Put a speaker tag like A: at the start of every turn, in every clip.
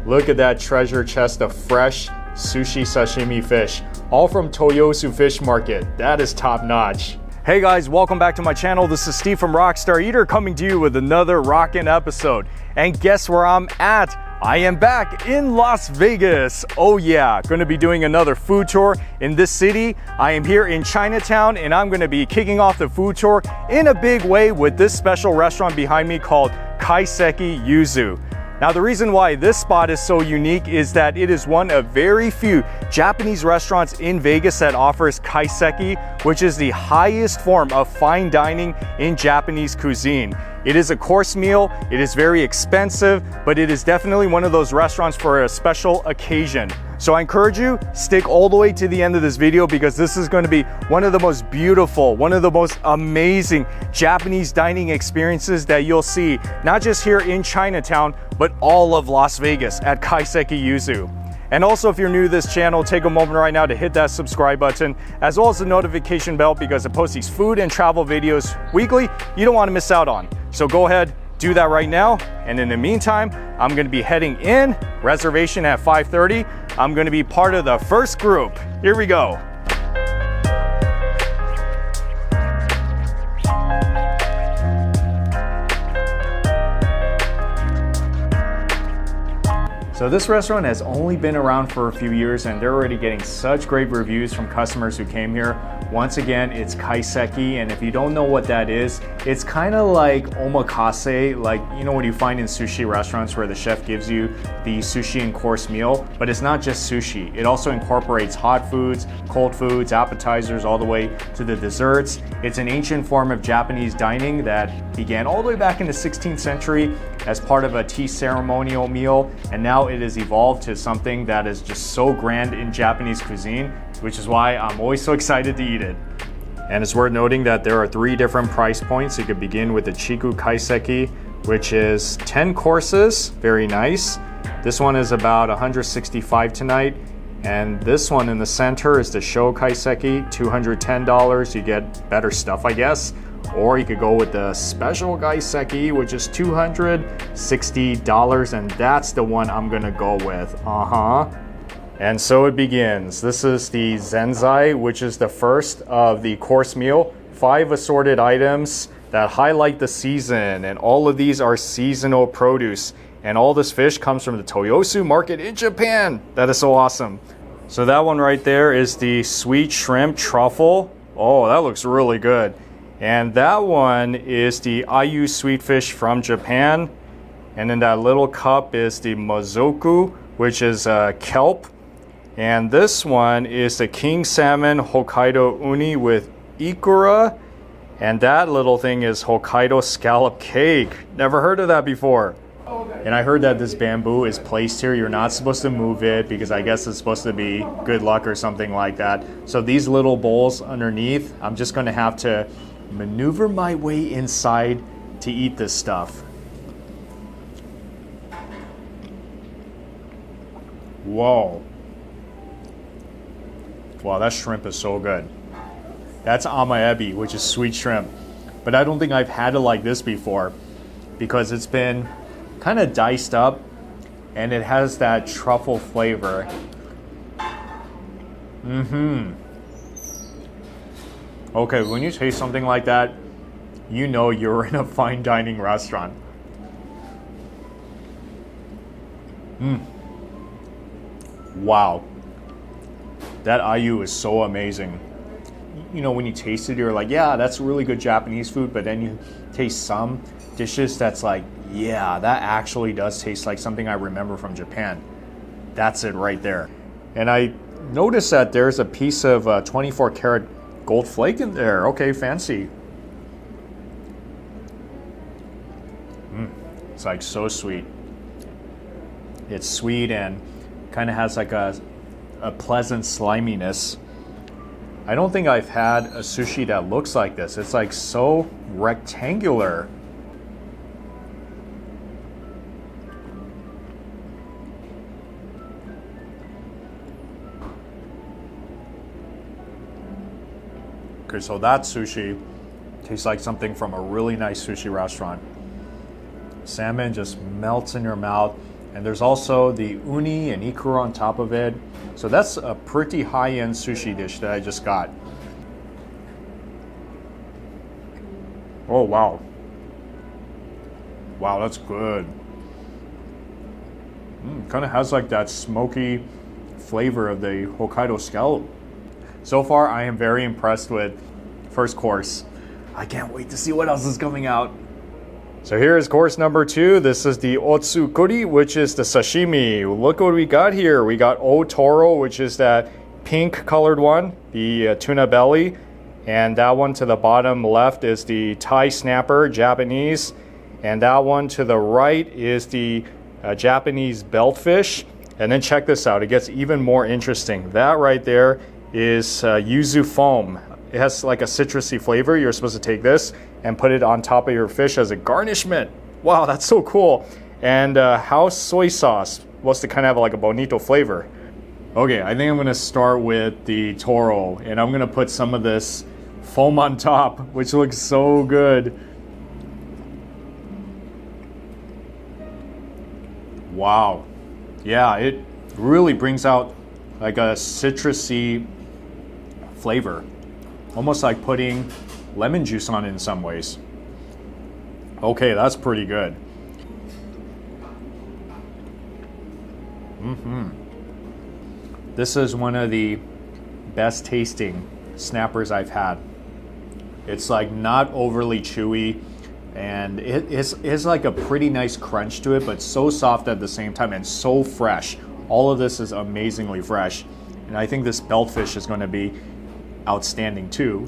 A: Look at that treasure chest of fresh sushi sashimi fish, all from Toyosu Fish Market. That is top notch. Hey guys, welcome back to my channel. This is Steve from Rockstar Eater coming to you with another rockin' episode. And guess where I'm at? I am back in Las Vegas. Oh yeah, gonna be doing another food tour in this city. I am here in Chinatown and I'm gonna be kicking off the food tour in a big way with this special restaurant behind me called Kaiseki Yuzu. Now the reason why this spot is so unique is that it is one of very few Japanese restaurants in Vegas that offers kaiseki, which is the highest form of fine dining in Japanese cuisine. It is a course meal, it is very expensive, but it is definitely one of those restaurants for a special occasion. So I encourage you, stick all the way to the end of this video because this is going to be one of the most beautiful, one of the most amazing Japanese dining experiences that you'll see, not just here in Chinatown, but all of Las Vegas at Kaiseki Yuzu. And also, if you're new to this channel, take a moment right now to hit that subscribe button, as well as the notification bell, because I post these food and travel videos weekly you don't want to miss out on. So go ahead, do that right now. And in the meantime, I'm going to be heading in, reservation at 5:30. I'm going to be part of the first group. Here we go. So this restaurant has only been around for a few years and they're already getting such great reviews from customers who came here. Once again, it's kaiseki, and if you don't know what that is, it's kind of like omakase, like, you know, what you find in sushi restaurants where the chef gives you the sushi and course meal, but it's not just sushi. It also incorporates hot foods, cold foods, appetizers, all the way to the desserts. It's an ancient form of Japanese dining that began all the way back in the 16th century as part of a tea ceremonial meal, and now it has evolved to something that is just so grand in Japanese cuisine, which is why I'm always so excited to eat it. And it's worth noting that there are 3 different price points. You could begin with the Chiku Kaiseki, which is 10 courses, very nice. This one is about $165 tonight. And this one in the center is the Sho Kaiseki, $210. You get better stuff, I guess. Or you could go with the special kaiseki, which is $260, and that's the one I'm gonna go with. And so it begins. This is the Zenzai, which is the first of the course meal. 5 assorted items that highlight the season, and all of these are seasonal produce. And all this fish comes from the Toyosu market in Japan. That is so awesome. So that one right there is the sweet shrimp truffle. Oh, that looks really good. And that one is the Ayu sweet fish from Japan. And in that little cup is the mozoku, which is kelp. And this one is the king salmon Hokkaido uni with ikura. And that little thing is Hokkaido scallop cake. Never heard of that before. And I heard that this bamboo is placed here. You're not supposed to move it because I guess it's supposed to be good luck or something like that. So these little bowls underneath, I'm just going to have to maneuver my way inside to eat this stuff. Whoa. Wow, that shrimp is so good. That's amaebi, which is sweet shrimp. But I don't think I've had it like this before because it's been kind of diced up and it has that truffle flavor. Okay, when you taste something like that, you know you're in a fine dining restaurant. Wow. That ayu is so amazing. You know, when you taste it, you're like, yeah, that's really good Japanese food, but then you taste some dishes that's like, yeah, that actually does taste like something I remember from Japan. That's it right there. And I noticed that there's a piece of 24 karat gold flake in there. Okay, fancy. It's like so sweet. It's sweet and kind of has like a pleasant sliminess. I don't think I've had a sushi that looks like this. It's like so rectangular. Okay, so that sushi tastes like something from a really nice sushi restaurant. Salmon just melts in your mouth. And there's also the uni and ikura on top of it. So that's a pretty high-end sushi dish that I just got. Oh, wow. Wow, that's good. Kind of has like that smoky flavor of the Hokkaido scallop. So far, I am very impressed with first course. I can't wait to see what else is coming out. So here is course number 2. This is the otsukuri, which is the sashimi. Look what we got here. We got Otoro, which is that pink colored one, the tuna belly. And that one to the bottom left is the Thai snapper, Japanese. And that one to the right is the Japanese beltfish. And then check this out. It gets even more interesting. That right there is yuzu foam. It has like a citrusy flavor. You're supposed to take this and put it on top of your fish as a garnishment. Wow, that's so cool. And house soy sauce was to kind of have like a bonito flavor. Okay, I think I'm gonna start with the Toro, and I'm gonna put some of this foam on top, which looks so good. Wow. Yeah, it really brings out like a citrusy flavor. Almost like putting lemon juice on it in some ways. Okay, that's pretty good. This is one of the best tasting snappers I've had. It's like not overly chewy, and it's like a pretty nice crunch to it, but so soft at the same time and so fresh. All of this is amazingly fresh. And I think this beltfish is going to be outstanding too.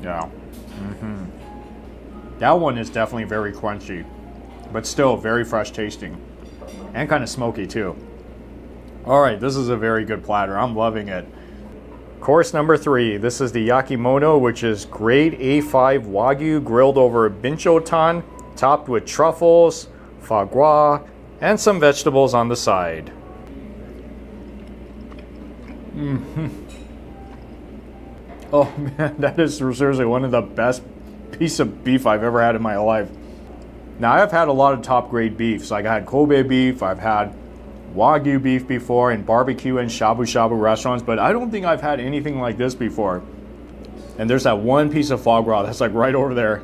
A: Yeah. That one is definitely very crunchy, but still very fresh tasting and kind of smoky too. All right, this is a very good platter. I'm loving it. Course number 3. This is the Yakimono, which is grade A5 Wagyu grilled over binchotan, topped with truffles, foie gras, and some vegetables on the side. Oh man, that is seriously one of the best piece of beef I've ever had in my life. Now, I've had a lot of top grade beefs. Like I had Kobe beef, I've had Wagyu beef before in barbecue and shabu-shabu restaurants, but I don't think I've had anything like this before. And there's that one piece of foie gras that's like right over there.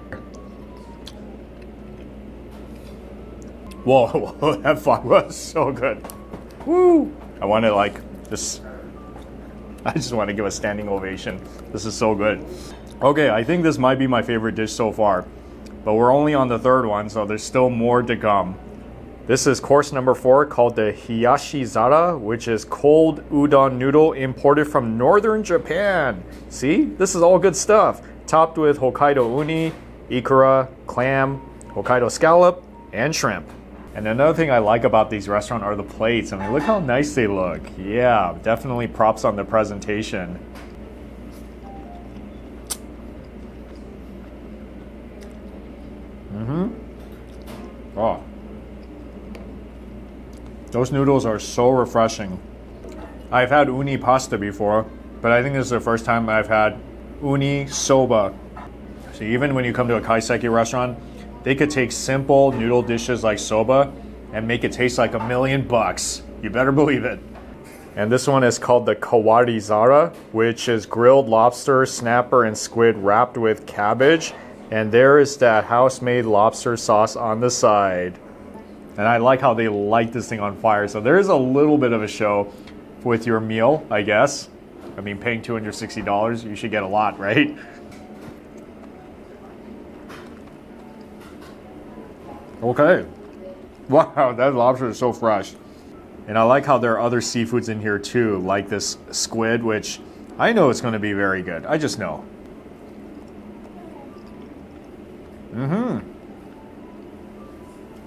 A: Whoa, that foie gras is so good. Woo! I want to like just... I just want to give a standing ovation. This is so good. Okay, I think this might be my favorite dish so far, but we're only on the 3rd one, so there's still more to come. This is course number 4, called the Hiashi Zara, which is cold udon noodle imported from northern Japan. See, this is all good stuff. Topped with Hokkaido uni, ikura, clam, Hokkaido scallop, and shrimp. And another thing I like about these restaurants are the plates. I mean, look how nice they look. Yeah, definitely props on the presentation. Oh. Those noodles are so refreshing. I've had uni pasta before, but I think this is the first time I've had uni soba. So even when you come to a kaiseki restaurant, they could take simple noodle dishes like soba and make it taste like $1 million. You better believe it. And this one is called the Kawari Zara, which is grilled lobster, snapper, and squid wrapped with cabbage. And there is that house-made lobster sauce on the side. And I like how they light this thing on fire. So there is a little bit of a show with your meal, I guess. I mean, paying $260, you should get a lot, right? Okay. Wow, that lobster is so fresh. And I like how there are other seafoods in here too, like this squid, which I know it's going to be very good. I just know.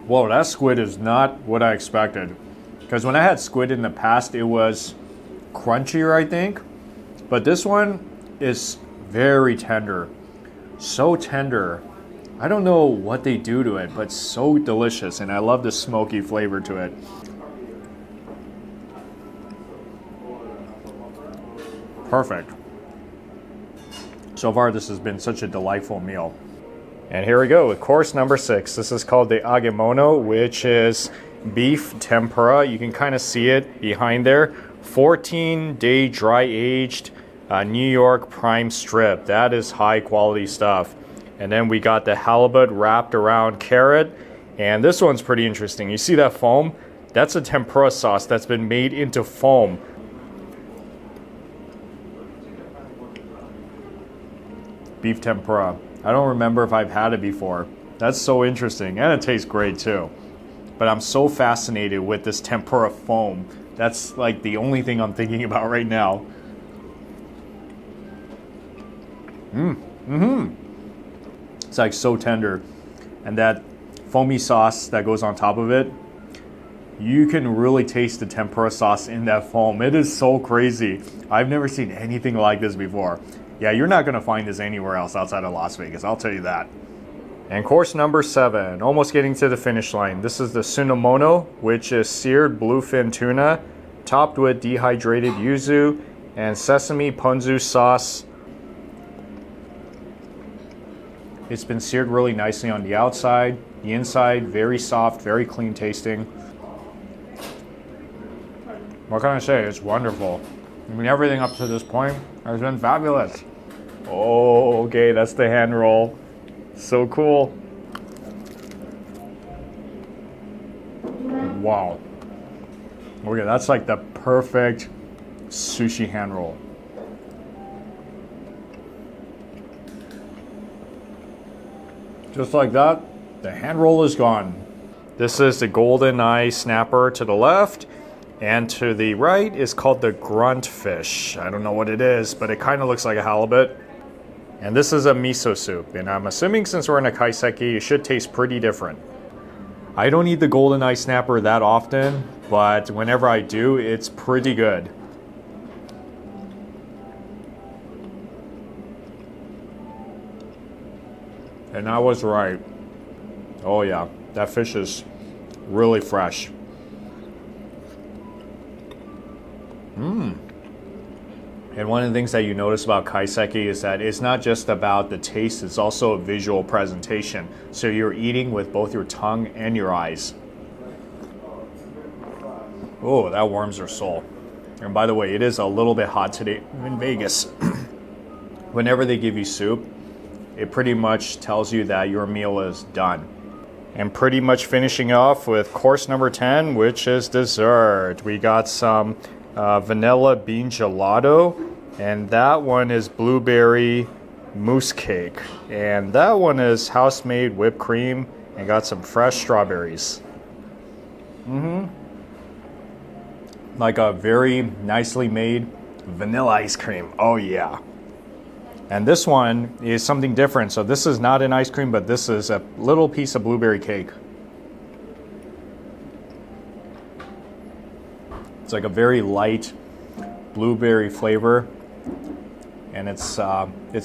A: Whoa, that squid is not what I expected. Because when I had squid in the past, it was crunchier, I think. But this one is very tender. So tender. I don't know what they do to it, but so delicious. And I love the smoky flavor to it. Perfect. So far, this has been such a delightful meal. And here we go with course number 6. This is called the Yakimono, which is beef tempura. You can kind of see it behind there. 14-day dry aged New York prime strip. That is high quality stuff. And then we got the halibut wrapped around carrot. And this one's pretty interesting. You see that foam? That's a tempura sauce that's been made into foam. Beef tempura. I don't remember if I've had it before. That's so interesting, and it tastes great too. But I'm so fascinated with this tempura foam. That's like the only thing I'm thinking about right now. It's like so tender. And that foamy sauce that goes on top of it, you can really taste the tempura sauce in that foam. It is so crazy. I've never seen anything like this before. Yeah, you're not going to find this anywhere else outside of Las Vegas, I'll tell you that. And course number 7, almost getting to the finish line. This is the Tsunomono, which is seared bluefin tuna, topped with dehydrated yuzu and sesame ponzu sauce. It's been seared really nicely on the outside. The inside, very soft, very clean tasting. What can I say? It's wonderful. I mean, everything up to this point has been fabulous. Oh, okay, that's the hand roll. So cool. Wow. Okay, that's like the perfect sushi hand roll. Just like that, the hand roll is gone. This is the golden eye snapper to the left, and to the right is called the grunt fish. I don't know what it is, but it kind of looks like a halibut. And this is a miso soup, and I'm assuming since we're in a kaiseki, it should taste pretty different. I don't eat the golden eye snapper that often, but whenever I do, it's pretty good. And I was right. Oh yeah, that fish is really fresh. And one of the things that you notice about kaiseki is that it's not just about the taste, it's also a visual presentation. So you're eating with both your tongue and your eyes. Oh, that warms your soul. And by the way, it is a little bit hot today in Vegas. Whenever they give you soup, it pretty much tells you that your meal is done. And pretty much finishing off with course number 10, which is dessert. We got some vanilla bean gelato, and that one is blueberry mousse cake, and that one is house-made whipped cream and got some fresh strawberries. Like a very nicely made vanilla ice cream. Oh yeah. And this one is something different. So this is not an ice cream, but this is a little piece of blueberry cake. It's like a very light blueberry flavor, and it's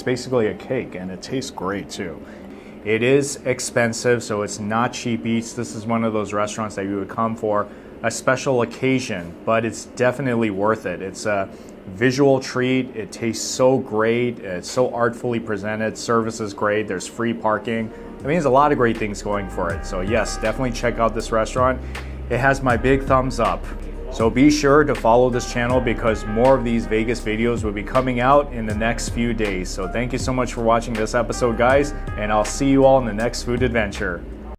A: basically a cake, and it tastes great too. It is expensive, so it's not cheap eats. This is one of those restaurants that you would come for a special occasion, but it's definitely worth it. It's a visual treat. It tastes so great. It's so artfully presented. Service is great. There's free parking. I mean, there's a lot of great things going for it. So yes, definitely check out this restaurant. It has my big thumbs up. So be sure to follow this channel because more of these Vegas videos will be coming out in the next few days. So thank you so much for watching this episode, guys, and I'll see you all in the next food adventure.